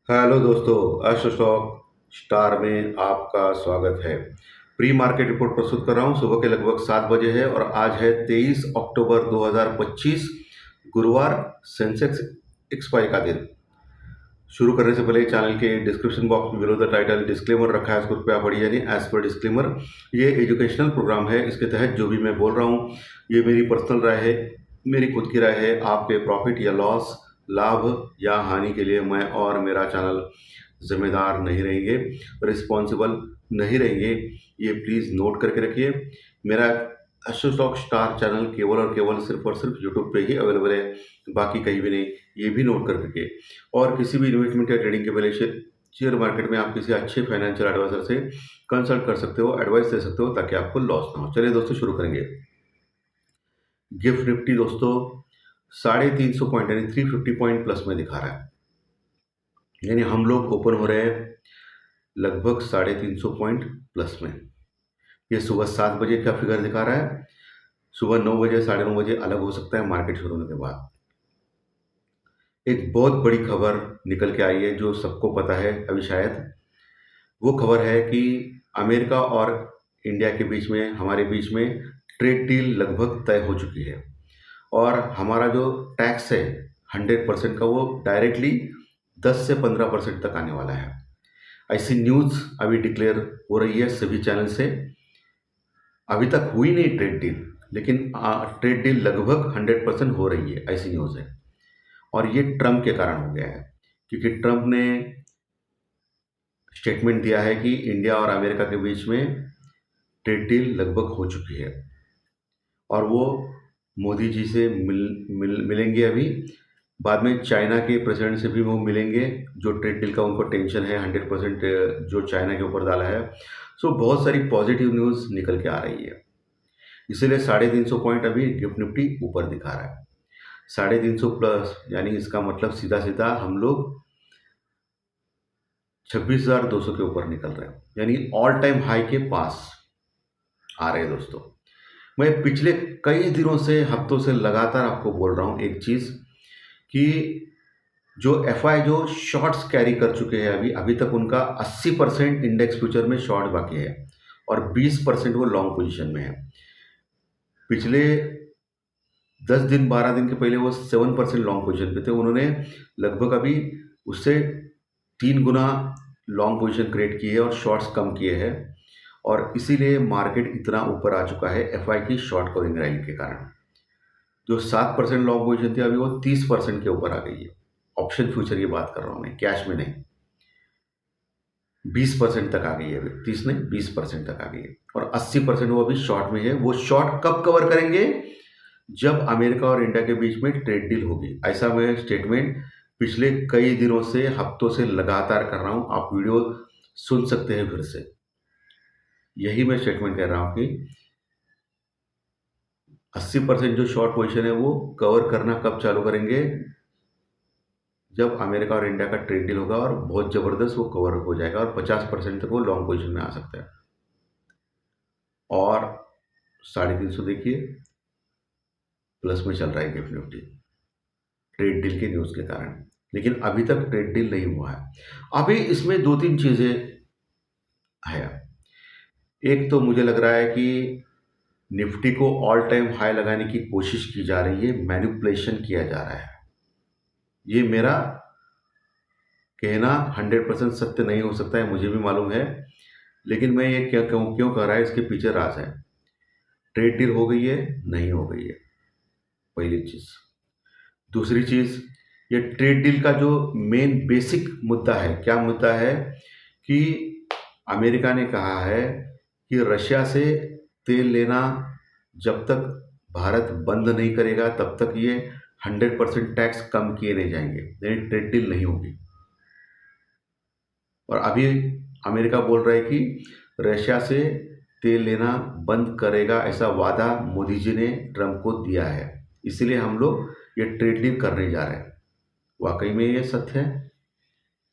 Hello दोस्तों, अश्व stock star में आपका स्वागत है। प्री मार्केट रिपोर्ट प्रस्तुत कर रहा हूं। सुबह के लगभग 7 बजे है और आज है 23 अक्टूबर 2025 गुरुवार। सेंसेक्स एक्सपायरी का दिन। शुरू करने से पहले चैनल के डिस्क्रिप्शन बॉक्स में बिलो द टाइटल डिस्क्लेमर रखा है, उसको कृपया पढ़िए। यानी एज पर डिस्क्लेमर, ये एजुकेशनल प्रोग्राम है। इसके तहत जो भी मैं बोल रहा हूँ ये मेरी पर्सनल राय है, मेरी खुद की राय है। आपके प्रॉफिट या लॉस, लाभ या हानि के लिए मैं और मेरा चैनल जिम्मेदार नहीं रहेंगे, रिस्पॉन्सिबल नहीं रहेंगे। ये प्लीज़ नोट करके रखिए। मेरा एस्ट्रो स्टॉक स्टार चैनल केवल और केवल सिर्फ और सिर्फ यूट्यूब पे ही अवेलेबल है, बाकी कहीं भी नहीं। ये भी नोट कर रखिए। और किसी भी इन्वेस्टमेंट या ट्रेडिंग के पहले शेयर मार्केट में आप किसी अच्छे फाइनेंशियल एडवाइजर से कंसल्ट कर सकते हो, एडवाइस दे सकते हो, ताकि आपको लॉस ना हो। चलिए दोस्तों, शुरू करेंगे। गिफ्ट निफ्टी दोस्तों 350 पॉइंट यानी 350 पॉइंट प्लस में दिखा रहा है। यानी हम लोग ओपन हो रहे हैं लगभग 350 पॉइंट प्लस में। ये सुबह 7 बजे का फिगर दिखा रहा है। सुबह 9 बजे, 9:30 बजे अलग हो सकता है मार्केट शुरू होने के बाद। एक बहुत बड़ी खबर निकल के आई है जो सबको पता है अभी शायद। वो खबर है कि अमेरिका और इंडिया के बीच में, हमारे बीच में ट्रेड डील लगभग तय हो चुकी है। और हमारा जो टैक्स है 100% का, वो डायरेक्टली 10 से 15% तक आने वाला है। ऐसी न्यूज़ अभी डिक्लेयर हो रही है सभी चैनल से। अभी तक हुई नहीं ट्रेड डील, लेकिन ट्रेड डील लगभग 100% हो रही है, ऐसी न्यूज़ है। और ये ट्रंप के कारण हो गया है, क्योंकि ट्रंप ने स्टेटमेंट दिया है कि इंडिया और अमेरिका के बीच में ट्रेड डील लगभग हो चुकी है। और वो मोदी जी से मिलेंगे अभी। बाद में चाइना के प्रेसिडेंट से भी वो मिलेंगे, जो ट्रेड डील का उनको टेंशन है 100% जो चाइना के ऊपर डाला है। सो बहुत सारी पॉजिटिव न्यूज़ निकल के आ रही है। इसीलिए 350 पॉइंट अभी गिफ्ट निफ्टी ऊपर दिखा रहा है। 350 प्लस यानी इसका मतलब सीधा सीधा हम लोग 26,200 के ऊपर निकल रहे हैं, यानी ऑल टाइम हाई के पास आ रहे हैं दोस्तों। मैं पिछले कई दिनों से, हफ्तों से लगातार आपको बोल रहा हूँ एक चीज़, कि जो एफआई जो शॉर्ट्स कैरी कर चुके हैं अभी तक उनका 80% इंडेक्स फ्यूचर में शॉर्ट बाकी है और 20% वो लॉन्ग पोजीशन में है। पिछले 10 दिन 12 दिन के पहले वो 7% लॉन्ग पोजीशन पे थे। उन्होंने लगभग अभी उससे 3 गुना लॉन्ग पोजीशन क्रिएट की है और शॉर्ट्स कम किए हैं। और इसीलिए मार्केट इतना ऊपर आ चुका है एफआई की शॉर्ट कवरिंग रैली के कारण। जो 7% लॉन्ग पोजीशन थी अभी वो 30% के ऊपर आ गई है। ऑप्शन फ्यूचर की बात कर रहा हूँ मैं, कैश में नहीं। 20% तक आ गई है अभी, 30 नहीं 20% तक आ गई है। और 80% वो अभी शॉर्ट में है। वो शॉर्ट कब कवर करेंगे? जब अमेरिका और इंडिया के बीच में ट्रेड डील होगी। ऐसा मैं स्टेटमेंट पिछले कई दिनों से, हफ्तों से लगातार कर रहा हूँ। आप वीडियो सुन सकते हैं फिर से। यही मैं स्टेटमेंट कर रहा हूँ कि 80% जो शॉर्ट पोजीशन है वो कवर करना कब चालू करेंगे? जब अमेरिका और इंडिया का ट्रेड डील होगा और बहुत ज़बरदस्त वो कवर हो जाएगा और 50% तक वो लॉन्ग पोजीशन में आ सकता है। और 350 देखिए प्लस में चल रहा है गिफ्ट निफ्टी ट्रेड डील के न्यूज़ के कारण। लेकिन अभी तक ट्रेड डील नहीं हुआ है। अभी इसमें 2-3 चीज़ें हैं। एक तो मुझे लग रहा है कि निफ्टी को ऑल टाइम हाई लगाने की कोशिश की जा रही है, मैनिपुलेशन किया जा रहा है। ये मेरा कहना 100% सत्य नहीं हो सकता है, मुझे भी मालूम है। लेकिन मैं ये क्यों कह रहा है, इसके पीछे राज है। ट्रेड डील हो गई है, नहीं हो गई है, पहली चीज़। दूसरी चीज़, ये ट्रेड डील का जो मेन बेसिक मुद्दा है, क्या मुद्दा है कि अमेरिका ने कहा है कि रशिया से तेल लेना जब तक भारत बंद नहीं करेगा तब तक ये 100% टैक्स कम किए नहीं जाएंगे, यानी ट्रेड डील नहीं होगी। और अभी अमेरिका बोल रहा है कि रशिया से तेल लेना बंद करेगा, ऐसा वादा मोदी जी ने ट्रंप को दिया है। इसीलिए हम लोग ये ट्रेड डील करने जा रहे हैं। वाकई में ये सत्य है?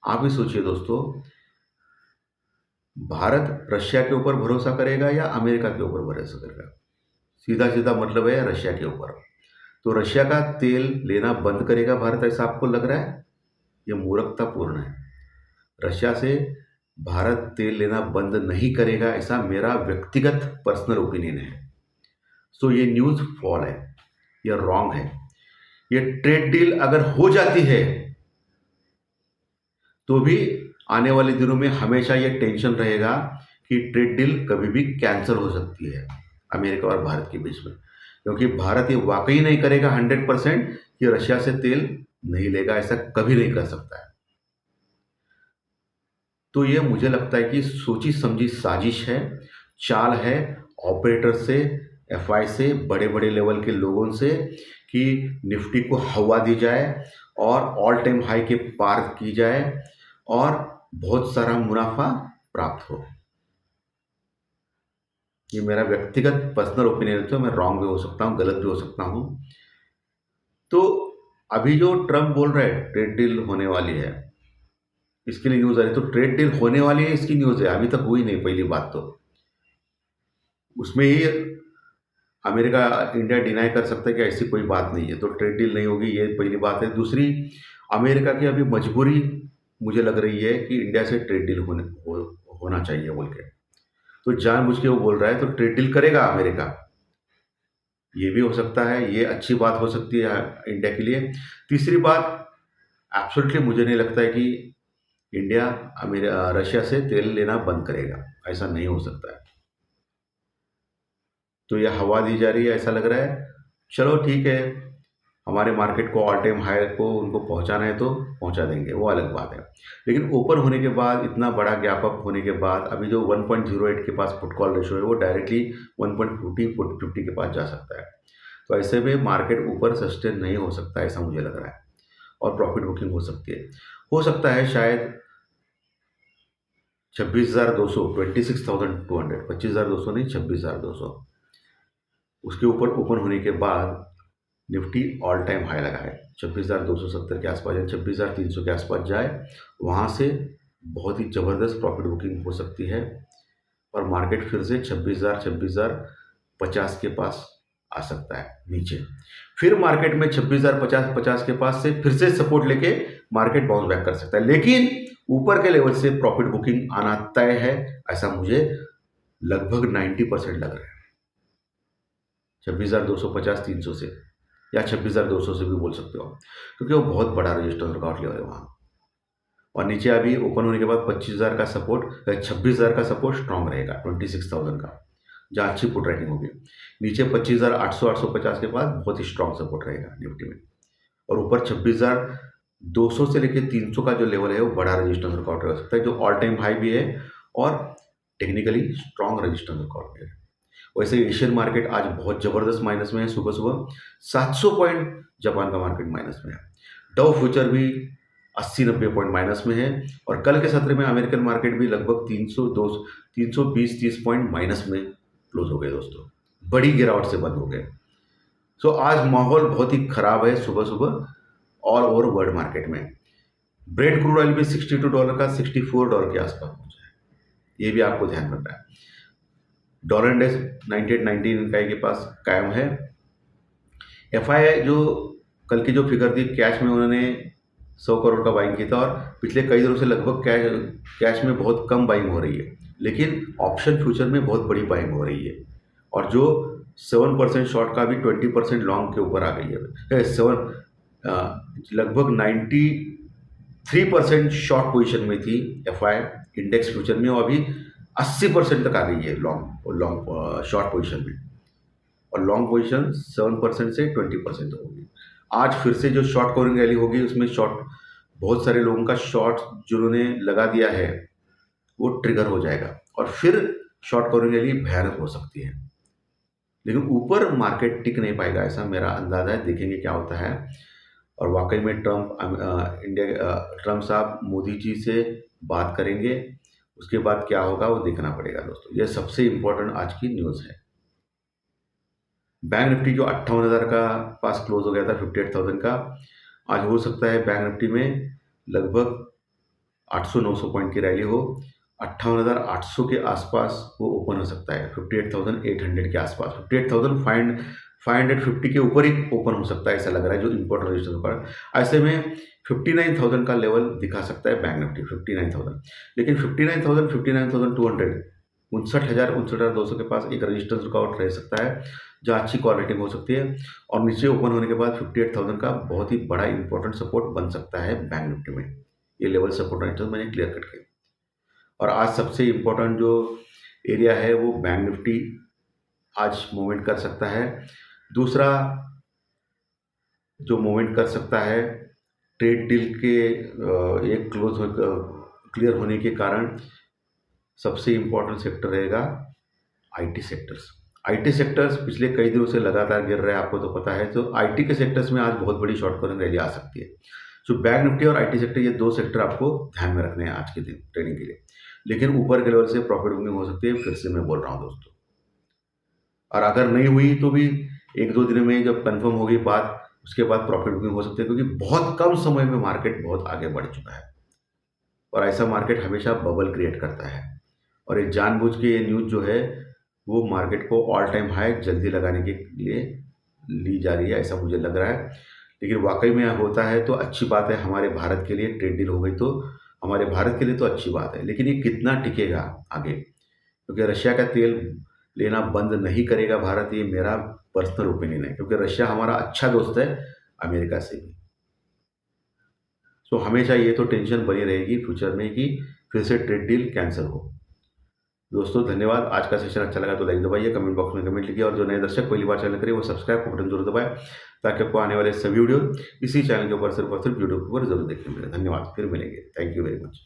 आप ही सोचिए दोस्तों, भारत रशिया के ऊपर भरोसा करेगा या अमेरिका के ऊपर भरोसा करेगा? सीधा सीधा मतलब है रशिया के ऊपर। तो रशिया का तेल लेना बंद करेगा भारत, ऐसा आपको लग रहा है? ये मूर्खतापूर्ण है। रशिया से भारत तेल लेना बंद नहीं करेगा, ऐसा मेरा व्यक्तिगत पर्सनल ओपिनियन है। सो ये न्यूज़ फॉल है, ये रॉन्ग है। ये ट्रेड डील अगर हो जाती है तो भी आने वाले दिनों में हमेशा ये टेंशन रहेगा कि ट्रेड डील कभी भी कैंसिल हो सकती है अमेरिका और भारत के बीच में, क्योंकि भारत ये वाकई नहीं करेगा 100% कि रशिया से तेल नहीं लेगा, ऐसा कभी नहीं कर सकता है। तो ये मुझे लगता है कि सोची समझी साजिश है, चाल है ऑपरेटर से, एफआई से, बड़े बड़े लेवल के लोगों से, कि निफ्टी को हवा दी जाए और ऑल टाइम हाई के पार की जाए और बहुत सारा मुनाफा प्राप्त हो। ये मेरा व्यक्तिगत पर्सनल ओपिनियन है, तो मैं रॉन्ग भी हो सकता हूँ, गलत भी हो सकता हूँ। तो अभी जो ट्रम्प बोल रहा है ट्रेड डील होने वाली है, इसके लिए न्यूज़ आ रही है, तो ट्रेड डील होने वाली है इसकी न्यूज़ है, अभी तक हुई नहीं। पहली बात तो उसमें ही अमेरिका इंडिया डिनाई कर सकता है कि ऐसी कोई बात नहीं है, तो ट्रेड डील नहीं होगी, ये पहली बात है। दूसरी, अमेरिका की अभी मजबूरी मुझे लग रही है कि इंडिया से ट्रेड डील होना चाहिए बोल के, तो जानबूझ के वो बोल रहा है, तो ट्रेड डील करेगा अमेरिका। ये भी हो सकता है, ये अच्छी बात हो सकती है इंडिया के लिए। तीसरी बात, एब्सोल्युटली मुझे नहीं लगता है कि इंडिया रशिया से तेल लेना बंद करेगा, ऐसा नहीं हो सकता है। तो ये हवा दी जा रही है ऐसा लग रहा है। चलो ठीक है, हमारे मार्केट को ऑल टाइम हाई को उनको पहुंचाना है तो पहुंचा देंगे, वो अलग बात है। लेकिन ओपन होने के बाद, इतना बड़ा गैप अप होने के बाद, अभी जो 1.08 के पास पुट कॉल रेशो है, वो डायरेक्टली 1.50 के पास जा सकता है। तो ऐसे में मार्केट ऊपर सस्टेन नहीं हो सकता, ऐसा मुझे लग रहा है, और प्रॉफिट बुकिंग हो सकती है। हो सकता है शायद 26,200, 26,200, 25,200 नहीं, 26,200, उसके ऊपर ओपन होने के बाद निफ्टी ऑल टाइम हाई लगा है 26,270 के आसपास या 26,300 के आसपास जाए, वहाँ से बहुत ही ज़बरदस्त प्रॉफिट बुकिंग हो सकती है और मार्केट फिर से 26,000 के पास आ सकता है नीचे। फिर मार्केट में 26,050 के पास से फिर से सपोर्ट लेके मार्केट बाउंस बैक कर सकता है, लेकिन ऊपर के लेवल से प्रॉफिट बुकिंग आना तय है, ऐसा मुझे लगभग 90% लग रहा है। 26,250 300 से, या 26,200 से भी बोल सकते हो, क्योंकि वो बहुत बड़ा रजिस्टर वर्कआउट लेवल है वहाँ। और नीचे अभी ओपन होने के बाद 25,000 का सपोर्ट, 26,000 का सपोर्ट स्ट्रांग रहेगा, 26,000 का, जहाँ अच्छी पुट राइटिंग होगी। नीचे 25,800 850 के बाद बहुत ही स्ट्रांग सपोर्ट रहेगा निफ्टी में, और ऊपर 26,200 से लेकर 300 का जो लेवल है वो बड़ा रजिस्टेंस वर्कआउट रह सकता है, जो ऑल टाइम हाई भी है और टेक्निकली स्ट्रांग रजिस्टेंस वर्कआउट भी है। वैसे एशियन मार्केट आज बहुत ज़बरदस्त माइनस में है, सुबह सुबह 700 पॉइंट जापान का मार्केट माइनस में है। डाउ फ्यूचर भी 80-90 पॉइंट माइनस में है, और कल के सत्र में अमेरिकन मार्केट भी लगभग 320-30 पॉइंट माइनस में क्लोज हो गए दोस्तों, बड़ी गिरावट से बंद हो गए। सो आज माहौल बहुत ही खराब है सुबह सुबह ऑल ओवर वर्ल्ड मार्केट में। ब्रेंट क्रूड ऑयल भी $62 का $64 के आसपास पहुंचा है, ये भी आपको ध्यान रखना है। डॉलर इंडेक्स 98-19 इकाई के पास कायम है। एफआई जो कल की जो फिगर थी, कैश में उन्होंने 100 करोड़ का बाइंग किया था, और पिछले कई दिनों से लगभग कैश में बहुत कम बाइंग हो रही है, लेकिन ऑप्शन फ्यूचर में बहुत बड़ी बाइंग हो रही है, और जो 7% शॉर्ट का भी 20% लॉन्ग के ऊपर आ गई है। लगभग 93% शॉर्ट पोजीशन में थी एफआई इंडेक्स फ्यूचर में, और अभी 80% तक आ गई है लॉन्ग शॉर्ट पोजीशन में, और लॉन्ग पोजीशन 7% से 20% तक होगी। आज फिर से जो शॉर्ट कवरिंग रैली होगी, उसमें बहुत सारे लोगों का शॉर्ट जिन्होंने लगा दिया है वो ट्रिगर हो जाएगा, और फिर शॉर्ट कवरिंग रैली भयानक हो सकती है, लेकिन ऊपर मार्केट टिक नहीं पाएगा, ऐसा मेरा अंदाजा है। देखेंगे क्या होता है। और वाकई में ट्रम्प साहब मोदी जी से बात करेंगे, उसके बाद क्या होगा वो देखना पड़ेगा दोस्तों। यह सबसे इम्पोर्टेंट आज की न्यूज़ है। बैंक निफ्टी जो 58,000 का पास क्लोज हो गया था, 58,000 का, आज हो सकता है बैंक निफ्टी में लगभग 800-900 पॉइंट की रैली हो, 58,800 के आसपास वो ओपन हो सकता है, 58,800 के आसपास, 58,550 के ऊपर ही ओपन हो सकता है, ऐसा लग रहा है, जो इम्पोर्टेंट रजिस्टर पर। ऐसे में 59,000 का लेवल दिखा सकता है बैंक निफ्टी 59,000, लेकिन 59,000 59,200 59,000 59,200 के पास एक रजिस्टेंस रुकावट रह सकता है जहाँ अच्छी क्वालिटी हो सकती है, और नीचे ओपन होने के बाद 58,000 का बहुत ही बड़ा इंपॉर्टेंट सपोर्ट बन सकता है बैंक निफ्टी में। ये लेवल सपोर्ट रजिस्टेंस मैंने क्लियर कट किया। और आज सबसे इम्पोर्टेंट जो एरिया है वो बैंक निफ्टी आज मूवमेंट कर सकता है। दूसरा जो मूवमेंट कर सकता है, ट्रेड डील के एक क्लियर होने के कारण सबसे इम्पोर्टेंट सेक्टर रहेगा आईटी सेक्टर्स। आईटी सेक्टर्स पिछले कई दिनों से लगातार गिर रहे हैं, आपको तो पता है। तो आईटी के सेक्टर्स में आज बहुत बड़ी शॉर्ट कवरिंग रैली आ सकती है। तो बैंक निफ्टी और आईटी सेक्टर, ये दो सेक्टर आपको ध्यान में रखने हैं आज के दिन ट्रेडिंग के लिए। लेकिन ऊपर के लेवल से प्रॉफिट बुकिंग हो सकती है, फिर से मैं बोल रहा हूँ दोस्तों। और अगर नहीं हुई तो भी 1-2 दिन में जब कंफर्म होगी बात, उसके बाद प्रॉफिट बुकिंग हो सकती है, क्योंकि बहुत कम समय में मार्केट बहुत आगे बढ़ चुका है और ऐसा मार्केट हमेशा बबल क्रिएट करता है। और ये जानबूझ के ये न्यूज़ जो है वो मार्केट को ऑल टाइम हाई जल्दी लगाने के लिए ली जा रही है, ऐसा मुझे लग रहा है। लेकिन वाकई में होता है तो अच्छी बात है, हमारे भारत के लिए ट्रेड डील हो गई तो हमारे भारत के लिए तो अच्छी बात है। लेकिन ये कितना टिकेगा आगे, क्योंकि रशिया का तेल लेना बंद नहीं करेगा भारत, ये मेरा पर्सनल ओपिनियन है, क्योंकि रशिया हमारा अच्छा दोस्त है अमेरिका से भी। सो हमेशा ये तो टेंशन बनी रहेगी फ्यूचर में कि फिर से ट्रेड डील कैंसिल हो। दोस्तों धन्यवाद। आज का सेशन अच्छा लगा तो लाइक दबाइए, कमेंट बॉक्स में कमेंट लिखिए, और जो नए दर्शक पहली बार चैनल करिए वो सब्सक्राइब का बटन जरूर दबाएं, ताकि आपको आने वाले सभी वीडियो इसी चैनल के ऊपर सिर्फ और सिर्फ यूट्यूब के ऊपर जरूर देखने मिले। धन्यवाद, फिर मिलेंगे। Thank you very much.